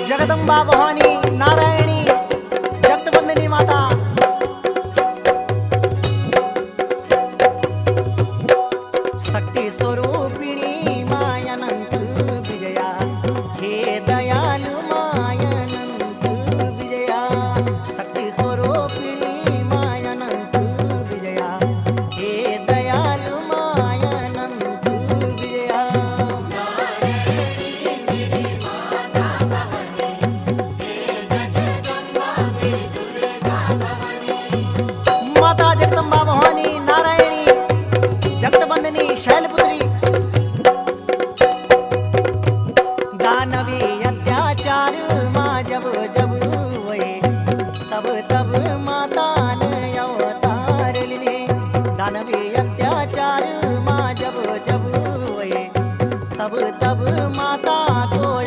जगदंबा भवानी नारायणी जगतवंदनी माता शक्ती स्वरूपिणी मायानंत विजया हे दयालु मायानंत विजया शक्ती स्वरूपिणी मायानंत विजया हे दयालु मायानंत विजया माता जगदंबा भवानी नारायणी जगतवंदनी शैलपुत्री दानवी